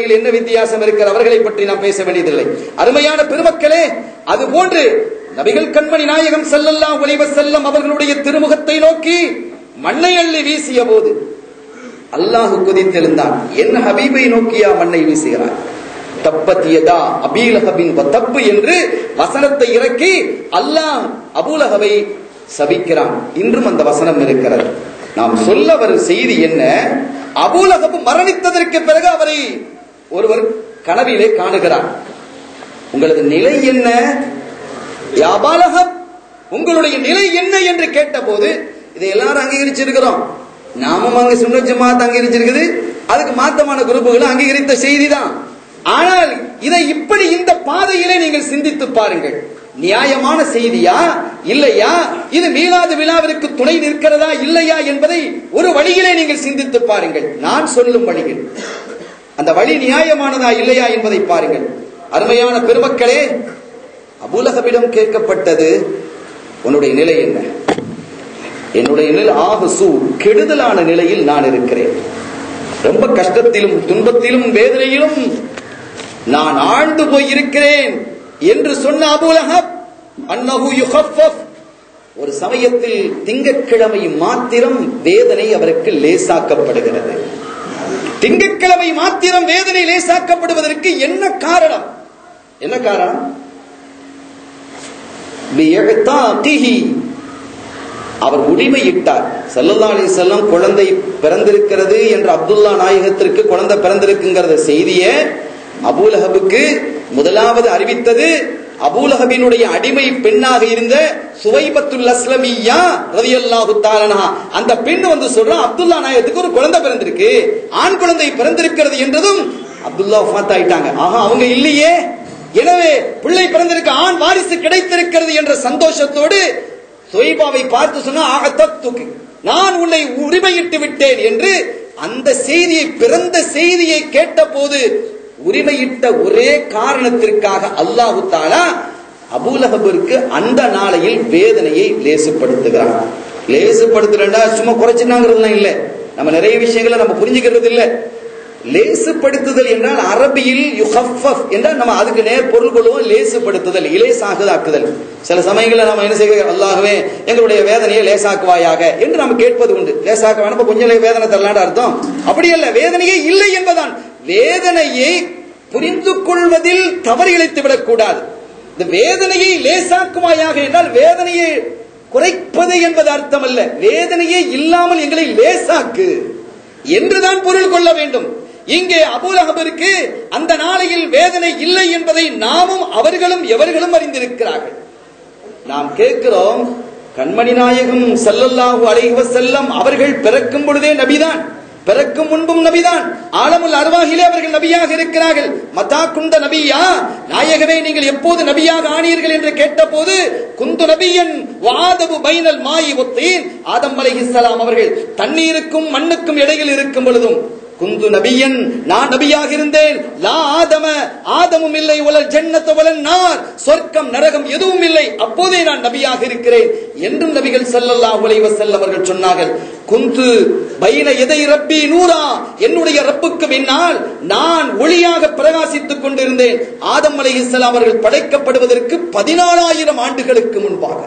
அடிப்படையில் என்ன வித்தியாசம் இருக்கிற அவர்களை பற்றி நாம் பேச வேண்டியதில்லை. அருமையான பெருமக்களே, அதுபோன்று நபிகள் கண்மணி நாயகம் ஸல்லல்லாஹு அலைஹி வஸல்லம் அவர்களுடைய திருமுகத்தை நோக்கி மண்ணை அள்ளி வீசிய போது அல்லாஹ் கொதித்தெழுந்தான். என் ஹபீபை நோக்கியா மண்ணை வீசுகிறார்? தப்பத் யதா அபீ லஹபின் வதப் என்று வசனத்தை இறக்கி அல்லாஹ் அபூ லஹபை சபிக்கிறான். இன்றும் அந்த வசனம் இருக்கிறது. நாம் சொல்ல வரும் செய்தி என்ன? அபூ லஹப் மரணித்ததற்கு பிறகு அவரை ஒருவர் கனவிலே காணுகிறார். உங்களது நிலை என்ன யா அபூ லஹப், உங்களுடைய நிலை என்ன என்று கேட்டபோது இதை எல்லாரும் அங்கீகரிச்சிருக்கிறோம். நாமும் அங்க சுன்னத் ஜமாத் அங்கீகரிச்சிருக்குது, அதுக்கு மாத்தமான குரூப்புகளை அங்கீகரித்த செய்தி தான். ஆனால் இதை இப்படி இந்த பாதையிலே நீங்கள் சிந்தித்து பாருங்கள். நியாயமான செய்தியா இல்லையா, இது மீலாது விழாவிற்கு துணை நிற்கிறதா இல்லையா என்பதை ஒரு வழியிலே நீங்கள் சிந்தித்து பாருங்கள். நான் சொல்லும் வழியில் அந்த வழி நியாயமானதா இல்லையா என்பதை பாருங்கள். அருமையான பெருமக்களே, அபூ லஹபிடம் கேட்கப்பட்டது, உன்னுடைய நிலை என்ன? என்னுடைய நிலை ஆகுசு, கெடுதலான நிலையில் நான் இருக்கிறேன். ரொம்ப கஷ்டத்திலும் துன்பத்திலும் வேதனையிலும் நான் ஆழ்ந்து போய் இருக்கிறேன் என்று சொன்ன அபூ லஹப் அன்னஹு யுகஃபஃப், ஒரு சமயத்தில் திங்கட்கிழமை மாத்திரம் வேதனை அவருக்கு லேசாக்கப்படுகிறது. திங்கட்கிழமை மாத்திரம் வேதனை லேசாக்கப்படுவதற்கு என்ன காரணம்? என்ன காரணம்? அவர் உரிமையிட்டார். ஸல்லல்லாஹு அலைஹி வஸல்லம் குழந்தை பிறந்திருக்கிறது என்று அப்துல்லா நாயகத்திற்கு குழந்தை பிறந்திருக்குங்கிற செய்தியை அபூ லஹபுக்கு முதலாவது அறிவித்தது அபூ லஹபினுடைய அடிமை பெண்ணாக இருந்த சுவைபத்துல் அஸ்லமியா ரலியல்லாஹு தஆலா அன்ஹா. அந்த பெண் வந்து சொல்றா, அப்துல்லா நாயகத்துக்கு ஒரு குழந்தை பிறந்திருக்கு, ஆண் குழந்தை பிறந்திருக்கிறது என்றதும் அப்துல்லா வஃபாத் ஆயிட்டாங்க. ஆஹா, அவங்க இல்லையே, எனவே பிள்ளை பிறந்திருக்கு, ஆண் வாரிசு கிடைத்திருக்கிறது என்ற சந்தோஷத்தோடு சுவைபாவை பார்த்து சொன்னா, ஆகத்தத்துக்கு நான் உன்னை உரிமையிட்டு விட்டேன் என்று அந்த செய்தியை, பிறந்த செய்தியை கேட்ட போது உரிமையிட்ட ஒரே காரணத்திற்காக அல்லாஹ் தஆலா அபூ லஹபிற்கு அந்த நாளையில் வேதனையை லேசுப்படுத்துகிறான். லேசுப்படுத்துறா சும்மா குறைச்சினாங்கிறதுலாம் இல்லை. நம்ம நிறைய விஷயங்களை நம்ம புரிஞ்சுக்கிறது இல்லை. லேசுப்படுத்துதல் என்றால் அரபியில் யுகஃபஃப் என்றால் நம்ம அதுக்கு நேர் பொருள் கொள்வோம். லேசுப்படுத்துதல், இலேசாக்குதல். சில சமயங்களில் நம்ம என்ன செய்கிறோம், அல்லாஹ்வே எங்களுடைய வேதனையை லேசாக்குவாயாக என்று நம்ம கேட்பது உண்டு. லேசாக்க வேணும், கொஞ்சம் வேதனை தரலான்னு அர்த்தம் அப்படி அல்ல. வேதனையே இல்லை என்பதான். வேதனையை புரிந்து கொள்வதில் தவறு இழைத்து விடக் கூடாது. இந்த வேதனையை லேசாக்குவாயாக என்றால் வேதனையை குறைப்பது என்பது அர்த்தம் அல்ல. வேதனையே இல்லாமல் எங்களை லேசாக்கு என்றுதான் பொருள் கொள்ள வேண்டும். இங்கே அபூ லஹபிற்கு அந்த நாளையில் வேதனை இல்லை என்பதை நாமும் அவர்களும் எவர்களும் அறிந்திருக்கிறார்கள். நாம் கேட்கிறோம், கண்மணி நாயகம் ஸல்லல்லாஹு அலைஹி வஸல்லம் அவர்கள் பிறக்கும் பொழுதே நபிதான், பிறக்கும் முன்பும் நபிதான், ஆலமுல் அர்வாஹிலே அவர்கள் நபியாக இருக்கிறார்கள். மதா குந்த நபியா, நாயகமே நீங்கள் எப்போது நபியாக ஆனீர்கள் என்று கேட்டபோது குந்து நபியன் வாதபு பைனல் மாயி வத்தீன், ஆதம் அலைஹிஸ்ஸலாம் அவர்கள் தண்ணீருக்கும் மண்ணுக்கும் இடையில் இருக்கும் பொழுதும் குந்து நபியன், நான் நபியாக இருந்தேன். லா ஆதம, ஆதமும் இல்லை, வலல் ஜன்னத வலன் நார், சொர்க்கம் நரகம் எதுவும் இல்லை, அப்போதே நான் நபியாக இருக்கிறேன் என்றும் நபிகள் ஸல்லல்லாஹு அலைஹி வஸல்லம் அவர்கள் சொன்னார்கள். குந்து பைன எதை ரப்பி நூரா, என்னுடைய ரப்புக்கு பின்னால் நான் ஒளியாக பிரகாசித்துக் கொண்டிருந்தேன். ஆதம் அலைஹிஸ்ஸலாம் அவர்கள் படைக்கப்படுவதற்கு 14,000 ஆண்டுகளுக்கு முன்பாக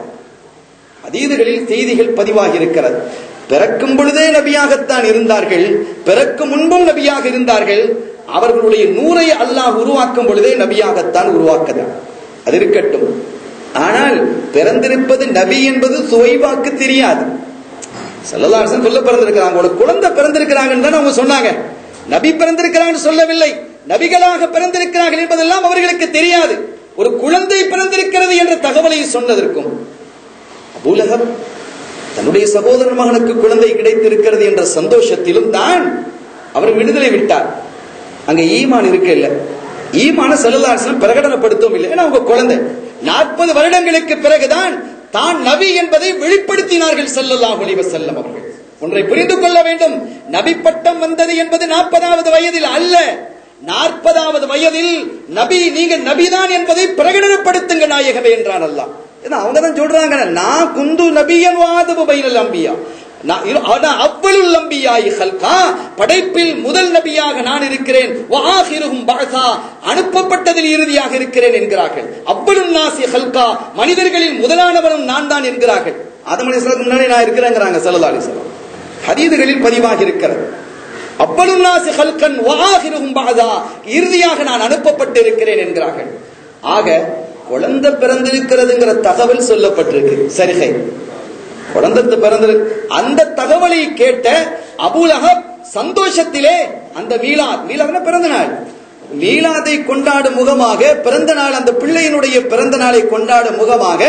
ஹதீதுகளில் செய்திகள் பதிவாகி இருக்கிறது. பிறக்கும் பொழுதே நபியாகத்தான் இருந்தார்கள், பிறக்கும் முன்பும் நபியாக இருந்தார்கள். அவர்களுடைய நூரை அல்லாஹ் உருவாக்கும் பொழுதே நபியாகத்தான் உருவாக்குதான். அது இருக்கட்டும். ஆனால் பிறந்திருப்பது நபி என்பது சுவைபாக்கு தெரியாது. ஸல்லல்லாஹு அலைஹி வஸல்லம் சொல்ல பிறந்திருக்கிறாங்க, ஒரு குழந்தை பிறந்திருக்கிறாங்கன்னு தான் அவங்க சொன்னாங்க. நபி பிறந்திருக்கிறாங்கன்னு சொல்லவில்லை. நபிகளாக பிறந்திருக்கிறார்கள் என்பதெல்லாம் அவர்களுக்கு தெரியாது. ஒரு குழந்தை பிறந்திருக்கிறது என்ற தகவலை சொன்னதற்கும் அபூ லஹப் தன்னுடைய சகோதரன் மகனுக்கு குழந்தை கிடைத்திருக்கிறது என்ற சந்தோஷத்திலும் தான் அவர் விடுதலை விட்டார். அங்க ஈமான் இருக்க இல்ல, ஈமான ஸல்லல்லாஹு அலைஹி வஸல்லம் பிரகடனப்படுத்தவும் இல்லை. ஏன்னா அவங்க குழந்தை 40 வருடங்களுக்கு பிறகுதான் தான் நபி என்பதை வெளிப்படுத்தினார்கள் ஸல்லல்லாஹு அலைஹி வஸல்லம் அவர்கள். ஒன்றை புரிந்து கொள்ள வேண்டும், நபி பட்டம் வந்தது என்பது 40வது வயதில் அல்ல, 40வது வயதில் நபி, நீங்க நபிதான் என்பதை பிரகடனப்படுத்துங்க நாயகமே என்றான் அல்லாஹ். அவங்க தான் சொல்றாங்க, நான் குந்து நபியன் வாதபு பைனல் அம்பியா, அவ்வளுல் அம்பியாய் ஹல்கா, படைப்பில் முதல் நபியாக நான் இருக்கிறேன், வஆகிருஹும் பஅஸா, அனுப்பப்பட்டதில் இறுதியாக இருக்கிறேன் என்கிறார்கள். அவ்வளுன் நாஸி ஹல்கா, மனிதர்களில் முதலானவனும் நான் தான் என்கிறார்கள். ஆதம் அலைஹிஸ்ஸலாத்துக்கு முன்னாடி நான் இருக்கிறேங்கிறாங்க ஸல்லல்லாஹு அலைஹி வஸல்லம். ஹதீதுகளில் பதிவாகி இருக்கிறது. அவ்வளுன் நாஸி ஹல்கன் வஆகிருஹும் பஅஸா, இறுதியாக நான் அனுப்பப்பட்டு இருக்கிறேன் என்கிறார்கள். ஆக குழந்தை பிறந்திருக்கிறதுங்கிற தகவல் சொல்லப்பட்டிருக்கு. சரிகை குழந்தை பிறந்திருக்கு. அந்த தகவலை கேட்ட அபூ லஹப் சந்தோஷத்திலே அந்த மீலாத் பிறந்த நாள், மீலாதை கொண்டாடும் முகமாக, பிறந்த நாள் அந்த பிள்ளையினுடைய பிறந்த நாளை கொண்டாடும் முகமாக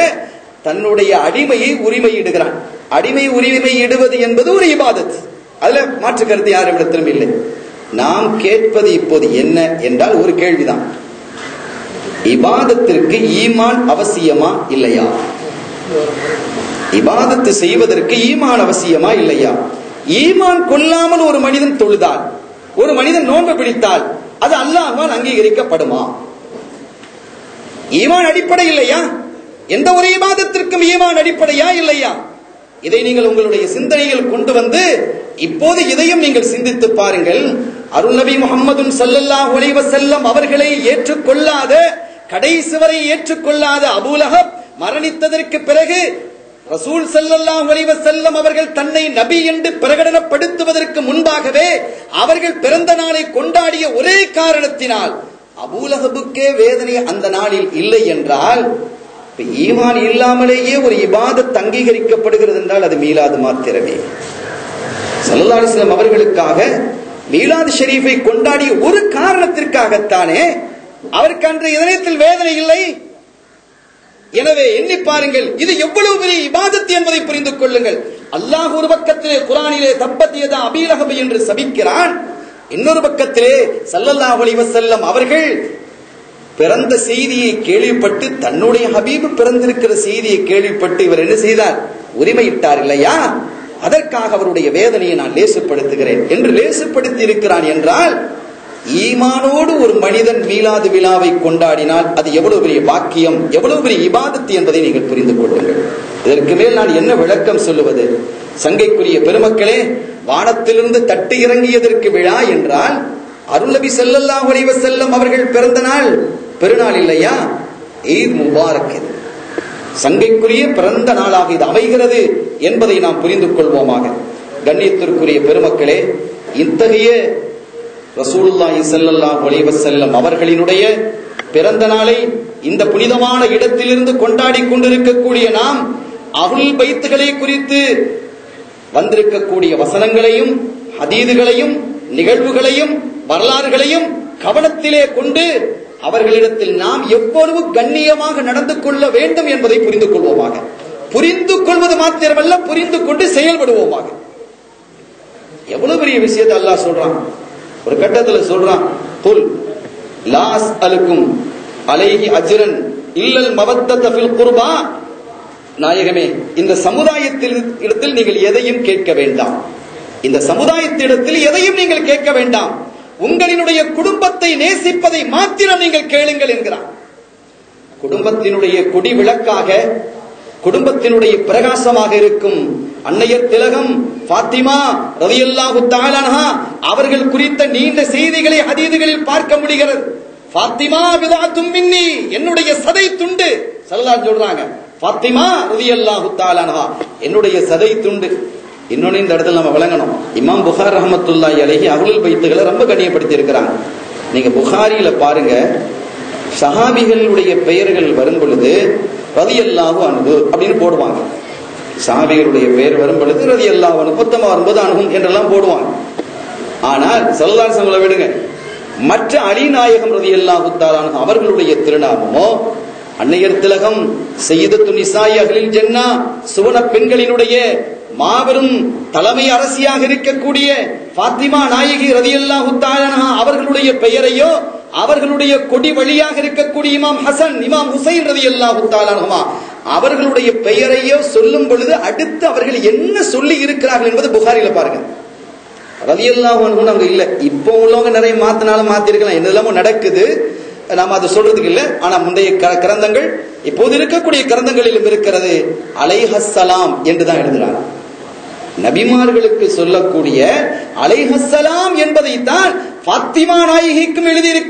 தன்னுடைய அடிமையை உரிமையிடுகிறான். அடிமை உரிமையிடுவது என்பது ஒரு இபாதத், அதுல மாற்று கருத்து யாரிடத்திலும் இல்லை. நாம் கேட்பது இப்போது என்ன என்றால் ஒரு கேள்விதான், இபாதத்திற்கு ஈமான் அவசியமா இல்லையா? இபாதத்து செய்வதற்கு ஈமான் அவசியமா இல்லையா? ஈமான் கொள்ளாமல் ஒரு மனிதன் தொழுதால், ஒரு மனிதன் நோன்பு பிடித்தால் அது அல்லாஹ்வால் அங்கீகரிக்கப்படுமா? ஈமான் அடிப்படை இல்லையா? எந்த ஒரு இபாதத்திற்கும் ஈமான் அடிப்படையா இல்லையா? இதை நீங்கள் உங்களுடைய சிந்தனையில் கொண்டு வந்து இப்போது இதையும் நீங்கள் சிந்தித்து பாருங்கள். அருள் நபி முஹம்மது ஸல்லல்லாஹு அலைஹி வஸல்லம் அவர்களை ஏற்றுக்கொள்ளாத, கடைசி வரை ஏற்றுக்கொள்ளாத அபூ லஹப் மரணித்ததற்கு பிறகு ரசூல் ஸல்லல்லாஹு அலைஹி வஸல்லம் அவர்கள் தன்னை நபி என்று பிரகடனப்படுத்துவதற்கு முன்பாகவே அவர்கள் பிறந்த நாளை கொண்டாடிய ஒரே காரணத்தினால் அபூ லஹபுக்கே வேதனை அந்த நாளில் இல்லை என்றால், ஈமான் இல்லாமலேயே ஒரு இபாதத் அங்கீகரிக்கப்படுகிறது என்றால் அது மீலாது மாத்திரமே. ஸல்லல்லாஹு அலைஹி வஸல்லம் அவர்களுக்காக மீலாது ஷரீஃபை கொண்டாடிய ஒரு காரணத்திற்காகத்தானே அவருக்கு அன்று இதயத்தில் வேதனை இல்லை. எனவே எண்ணி பாருங்கள், இது எவ்வளவு பெரிய இபாதத் என்பதை புரிந்து கொள்ளுங்கள். அல்லாஹ் ஒரு பக்கத்திலே குர்ஆனிலே தப்பத் யதா அபீ லஹப் என்று சபிக்கிறான், இன்னொரு பக்கத்திலே ஸல்லல்லாஹு அலைஹி வஸல்லம் அவர்கள் பிறந்த செய்தியை கேள்விப்பட்டு, தன்னுடைய ஹபீப் பிறந்திருக்கிற செய்தியை கேள்விப்பட்டு இவர் என்ன செய்தார்? உரிமையிட்டார் இல்லையா? அதற்காக அவருடைய வேதனையை நான் லேசுப்படுத்துகிறேன் என்று லேசுப்படுத்தி இருக்கிறான் என்றால், ஈமானோடு ஒரு மனிதன் மீலாது விழாவை கொண்டாடினால் அது எவ்வளவு பெரிய பாக்கியம், எவ்வளவு பெரிய இபாதத் என்பதை நீங்கள் புரிந்து கொள்ளுங்கள். இதற்கு மேல் நான் என்ன விளக்கம் சொல்லுவது? சங்கைக்குரிய பெருமக்களே, வானத்திலிருந்து தட்டு இறங்கியதற்கு விழா என்றால் அருள் நபி ஸல்லல்லாஹு அலைஹி வஸல்லம் அவர்கள் பிறந்த நாள் பெருநாள் இல்லையா? ஈத் முபாரக், சங்கைக்குரிய பிறந்த நாளாக இது அமைகிறது என்பதை நாம் புரிந்து கொள்வோமாக. கண்ணியத்திற்குரிய பெருமக்களே, இத்தகைய ரசூலுல்லாஹி ஸல்லல்லாஹு அலைஹி வஸல்லம் அவர்களினுடைய பிறந்த நாளை இந்த புனிதமான இடத்திலிருந்து கொண்டாடி கொண்டிருக்கக்கூடிய நாம் அஹ்லுல் பைத்துகளை குறித்து வந்திருக்கக்கூடிய வசனங்களையும் ஹதீதுகளையும் நிகழ்வுகளையும் வரலாறுகளையும் கவனத்திலே கொண்டு அவர்களிடத்தில் நாம் எவ்வளவு கண்ணியமாக நடந்து கொள்ள வேண்டும் என்பதை புரிந்து கொள்வோமாக. புரிந்து கொள்வது மாத்திரமல்ல, புரிந்து கொண்டு செயல்படுவோமாக. எவ்வளவு பெரிய விஷயத்தை அல்லாஹ் சொல்றான். ஒரு கட்டத்தில் சொல்றான், குல் லா அஸ்அலுக்கும் அலைஹி அஜ்ரன் இல்லல் மவத்தத ஃபில் குர்பா. நாயகமே, இந்த சமுதாயத்தில் நீங்கள் எதையும் கேட்க வேண்டாம். இந்த சமுதாயத்திடத்தில் எதையும் நீங்கள் கேட்க வேண்டாம். உங்களினுடைய குடும்பத்தை நேசிப்பதை மாத்திரம் நீங்கள் கேளுங்கள் என்கிறார். குடும்பத்தினுடைய கொடி விளக்காக, குடும்பத்தினுடைய பிரகாசமாக இருக்கும் அன்னையர் திலகம் ஃபாத்திமா ரலியல்லாஹு தஆலா அன்ஹா அவர்கள் குறித்த நீண்ட செய்திகளை ஹதீதுகளில் பார்க்க முடிகிறது. ஃபாத்திமா பிதாத்தும் மின்னி, என்னுடைய சதை துண்டு. ஸல்லல்லாஹு சொல்றாங்க, ஃபாத்திமா ரலியல்லாஹு தஆலா அன்ஹா என்னுடைய சதை துண்டு. இன்னொன்னு இந்த இடத்துல நம்ம விளங்கணும், இமாம் புகாரி ரஹ்மத்துல்லாஹி அலைஹி அஹ்லுல் பைத்துகளை ரொம்ப கண்ணியப்படுத்தி இருக்கிறாங்க. நீங்க புகாரியில பாருங்க, சஹாபிகளுடைய பெயர்கள் வரும் பொழுது ரலியல்லாஹு அன்ஹு அப்படின்னு போடுவாங்க. சஹாபிகளுடைய பெயர் வரும் பொழுது ரலியல்லாஹு அன்ஹு, மொத்தமா வரும்போது அன்ஹும் என்றெல்லாம் போடுவாங்க. ஆனால் ஸல்லல்லாஹு அலைஹி வஸல்லம் விடுங்க, மற்ற அலி நாயகம் ரலியல்லாஹு தஆலா அன்ஹு அவர்களுடைய திருநாமமோ அன்னையர் திலகம் சய்யிதத்து நிசாஇ அஹ்லில் ஜன்னா, சுவன பெண்களினுடைய மாபெரும் தலைமை அரசியாக இருக்கக்கூடிய ஃபாத்திமா நாயகி ரலியல்லாஹு தஆலா அன்ஹா அவர்களுடைய பெயரையோ, அவர்களுடைய கொடி வழியாக இருக்கக்கூடிய இமாம் ஹசன் இமாம் ஹுசைன் ரலியல்லாஹு தஆலா அன்ஹுமா அவர்களுடைய பெயரையோ சொல்லும் பொழுது அடுத்து அவர்கள் என்ன சொல்லி இருக்கிறார்கள் என்பது புகாரில பாருங்க. ரலியல்லாஹு அன்ஹு அங்க இல்ல. இப்போ உள்ளவங்க நிறைய மாத்தினாலும் மாத்திருக்கலாம், என்னெல்லாமோ நடக்குது, நாம அதை சொல்றதுக்கு இல்ல. ஆனா முந்தைய கிரந்தங்கள், இப்போது இருக்கக்கூடிய கிரந்தங்களிலும் இருக்கிறது அலைஹஸ்ஸலாம் என்றுதான் எழுதுறாங்க. நபிமார்களுக்கு சொல்லக்கூடிய அலைஹஸ்ஸலாம் என்பதைத்தான் ஃபாத்திமா நாயகிக்கும் எழுதியிருக்க